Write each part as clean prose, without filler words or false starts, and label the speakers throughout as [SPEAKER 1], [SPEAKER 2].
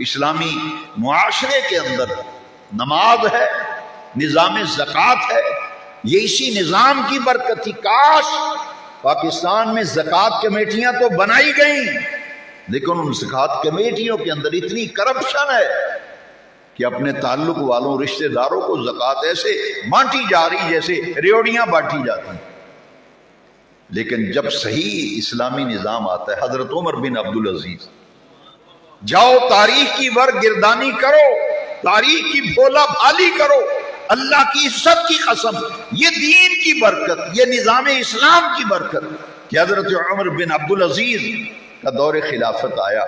[SPEAKER 1] اسلامی معاشرے کے اندر نماز ہے، نظام زکوٰۃ ہے، یہ اسی نظام کی برکت تھی۔ کاش پاکستان میں زکوٰۃ کمیٹیاں تو بنائی گئیں، لیکن ان زکوٰۃ کمیٹیوں کے اندر اتنی کرپشن ہے کہ اپنے تعلق والوں رشتہ داروں کو زکوٰۃ ایسے بانٹی جا رہی جیسے ریوڑیاں بانٹی جاتی ہیں۔ لیکن جب صحیح اسلامی نظام آتا ہے، حضرت عمر بن عبدالعزیز، جاؤ تاریخ کی برگردانی کرو، تاریخ کی بھولا بھالی کرو، اللہ کی عزت کی قسم، یہ دین کی برکت، یہ نظام اسلام کی برکت کہ حضرت عمر بن عبدالعزیز کا دور خلافت آیا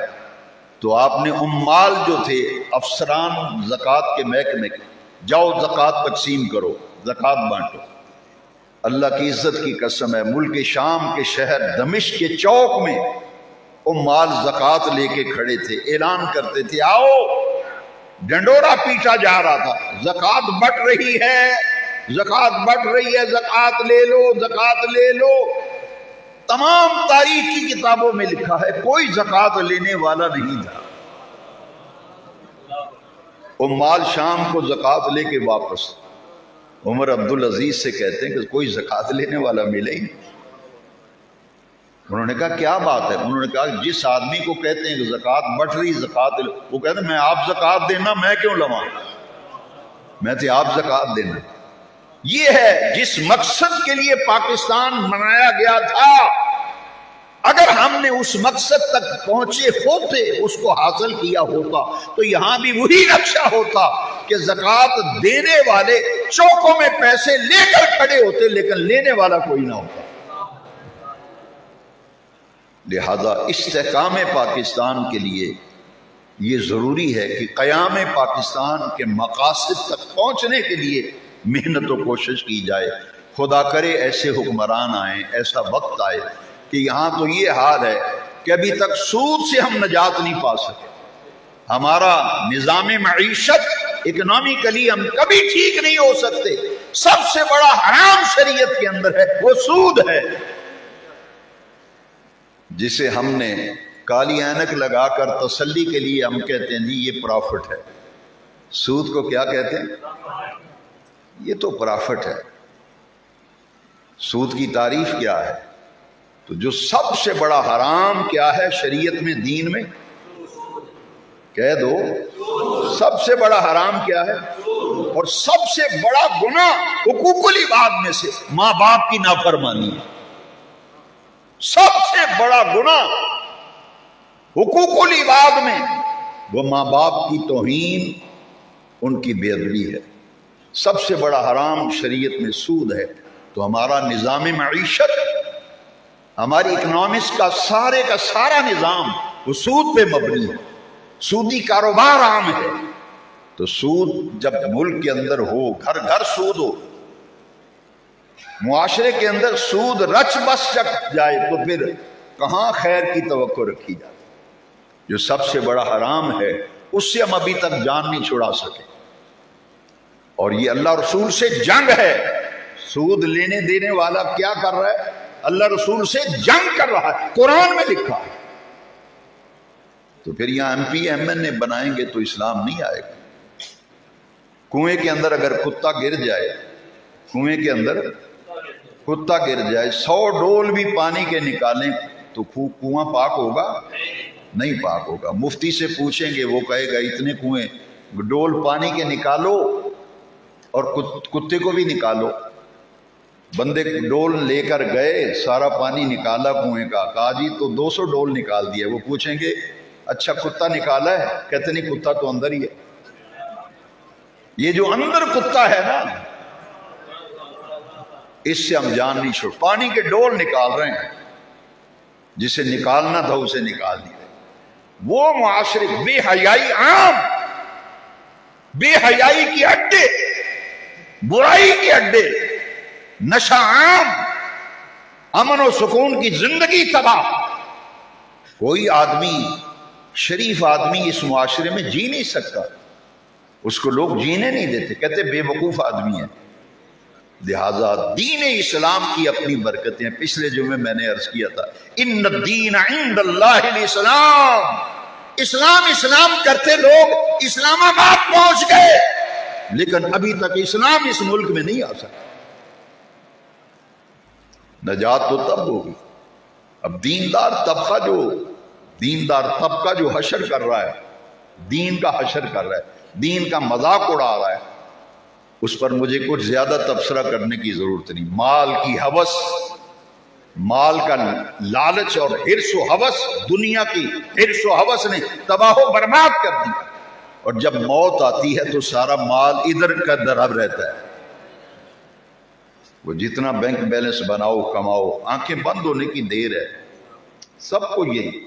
[SPEAKER 1] تو آپ نے عمال جو تھے، افسران زکوٰۃ کے محکمے، جاؤ زکوٰۃ تقسیم کرو، زکوٰۃ بانٹو۔ اللہ کی عزت کی قسم ہے، ملک شام کے شہر دمشق کے چوک میں عمال زکوٰۃ لے کے کھڑے تھے، اعلان کرتے تھے آؤ، ڈنڈورا پیٹا جا رہا تھا، زکوٰۃ بٹ رہی ہے، زکوٰۃ بٹ رہی ہے، زکوٰۃ لے لو، زکوٰۃ لے لو۔ تمام تاریخ کی کتابوں میں لکھا ہے کوئی زکوٰۃ لینے والا نہیں تھا۔ عمال شام کو زکوٰۃ لے کے واپس عمر عبدالعزیز سے کہتے ہیں کہ کوئی زکوٰۃ لینے والا ملے ہی نہیں۔ انہوں نے کہا کیا بات ہے؟ انہوں نے کہا جس آدمی کو کہتے ہیں کہ زکوٰۃ بٹ رہی، زکوٰۃ، وہ کہتے ہیں میں آپ زکوٰۃ دینا، میں کیوں لواں، میں تھے آپ زکوٰۃ دینا۔ یہ ہے جس مقصد کے لیے پاکستان بنایا گیا تھا، اگر ہم نے اس مقصد تک پہنچے ہوتے، اس کو حاصل کیا ہوتا تو یہاں بھی وہی نقشہ ہوتا کہ زکوٰۃ دینے والے چوکوں میں پیسے لے کر کھڑے ہوتے لیکن لینے والا کوئی نہ ہوتا۔ لہذا استحکام پاکستان کے لیے یہ ضروری ہے کہ قیام پاکستان کے مقاصد تک پہنچنے کے لیے محنت و کوشش کی جائے۔ خدا کرے ایسے حکمران آئیں، ایسا وقت آئے کہ یہاں تو یہ حال ہے کہ ابھی تک سود سے ہم نجات نہیں پا سکے، ہمارا نظام معیشت اکنامکلی ہم کبھی ٹھیک نہیں ہو سکتے۔ سب سے بڑا حرام شریعت کے اندر ہے وہ سود ہے، جسے ہم نے کالی اینک لگا کر تسلی کے لیے ہم کہتے ہیں جی یہ پرافٹ ہے۔ سود کو کیا کہتے ہیں؟ یہ تو پرافٹ ہے۔ سود کی تعریف کیا ہے؟ تو جو سب سے بڑا حرام کیا ہے شریعت میں، دین میں؟ کہہ دو، سب سے بڑا حرام کیا ہے؟ اور سب سے بڑا گناہ حقوق العباد میں سے ماں باپ کی نافرمانی ہے۔ سب سے بڑا گناہ حقوق العباد میں وہ ماں باپ کی توہین، ان کی بے ادبی ہے۔ سب سے بڑا حرام شریعت میں سود ہے۔ تو ہمارا نظام معیشت، ہماری اکنامکس کا سارا نظام وہ سود پہ مبنی ہے، سودی کاروبار عام ہے۔ تو سود جب ملک کے اندر ہو، گھر گھر سود ہو، معاشرے کے اندر سود رچ بس چک جائے تو پھر کہاں خیر کی توقع رکھی جائے؟ جو سب سے بڑا حرام ہے اس سے ہم ابھی تک جان نہیں چھڑا سکے، اور یہ اللہ رسول سے جنگ ہے۔ سود لینے دینے والا کیا کر رہا ہے؟ اللہ رسول سے جنگ کر رہا ہے، قرآن میں لکھا ہے۔ تو پھر یہاں ایم پی ایم این اے بنائیں گے تو اسلام نہیں آئے گا۔ کنویں کے اندر اگر کتا گر جائے، کنویں کے اندر کتا گر جائے، 100 ڈول بھی پانی کے نکالیں تو کنواں پاک ہوگا؟ نہیں پاک ہوگا۔ مفتی سے پوچھیں گے، وہ کہے گا اتنے کنویں ڈول پانی کے نکالو اور کتے کو بھی نکالو۔ بندے ڈول لے کر گئے، سارا پانی نکالا کنویں کا، کہا جی تو 200 ڈول نکال دیا۔ وہ پوچھیں گے اچھا کتا نکالا ہے؟ کہتے نہیں، کتا تو اندر ہی ہے۔ یہ جو اندر کتا ہے نا، اس سے ہم جان نہیں چھوڑ، پانی کے ڈول نکال رہے ہیں، جسے نکالنا تھا اسے نکال دیا۔ وہ معاشرے بے حیائی عام، بے حیائی کے اڈے، برائی کے اڈے، نشہ عام، امن و سکون کی زندگی تباہ۔ کوئی آدمی، شریف آدمی اس معاشرے میں جی نہیں سکتا، اس کو لوگ جینے نہیں دیتے، کہتے بے وقوف آدمی ہے۔ لہذا دین اسلام کی اپنی برکتیں، پچھلے جمعے میں نے عرض کیا تھا، ان الدین عند اللہ الاسلام، اسلام اسلام کرتے لوگ اسلام آباد پہنچ گئے، لیکن ابھی تک اسلام اس ملک میں نہیں آ سکا۔ نجات تو تب ہوگی اب دیندار طبقہ جو حشر کر رہا ہے، دین کا حشر کر رہا ہے، دین کا مذاق اڑا رہا ہے، اس پر مجھے کچھ زیادہ تبصرہ کرنے کی ضرورت نہیں۔ مال کی ہوس، مال کا لالچ اور حرص و ہوس، دنیا کی حرص و ہوس نے تباہ و برباد کر دیا، اور جب موت آتی ہے تو سارا مال ادھر کا درہب رہتا ہے۔ وہ جتنا بینک بیلنس بناؤ کماؤ، آنکھیں بند ہونے کی دیر ہے، سب کو یہی۔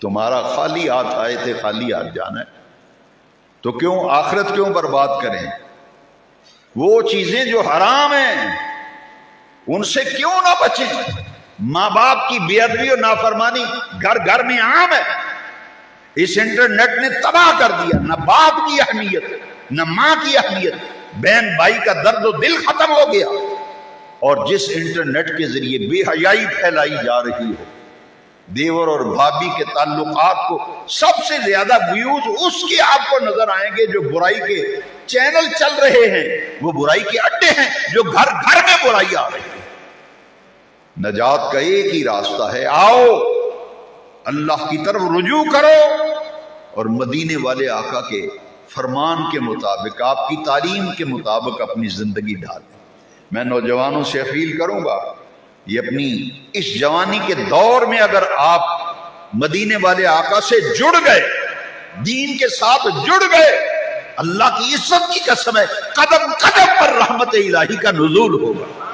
[SPEAKER 1] تمہارا خالی ہاتھ آئے تھے، خالی ہاتھ جانا ہے، تو کیوں آخرت کیوں برباد کریں؟ وہ چیزیں جو حرام ہیں ان سے کیوں نہ بچیں؟ ماں باپ کی بے ادبی اور نافرمانی گھر گھر میں عام ہے۔ اس انٹرنیٹ نے تباہ کر دیا، نہ باپ کی اہمیت نہ ماں کی اہمیت، بہن بھائی کا درد و دل ختم ہو گیا۔ اور جس انٹرنیٹ کے ذریعے بے حیائی پھیلائی جا رہی ہو، دیور اور بھابھی کے تعلقات کو سب سے زیادہ ویوز اس کے آپ کو نظر آئیں گے جو برائی کے چینل چل رہے ہیں، وہ برائی کے اڈے ہیں جو گھر گھر میں برائی آ رہی ہے۔ نجات کا ایک ہی راستہ ہے، آؤ اللہ کی طرف رجوع کرو اور مدینے والے آقا کے فرمان کے مطابق، آپ کی تعلیم کے مطابق اپنی زندگی ڈالیں۔ میں نوجوانوں سے اپیل کروں گا، یہ اپنی اس جوانی کے دور میں اگر آپ مدینے والے آقا سے جڑ گئے، دین کے ساتھ جڑ گئے، اللہ کی عزت کی قسم ہے قدم قدم پر رحمت الہی کا نزول ہوگا۔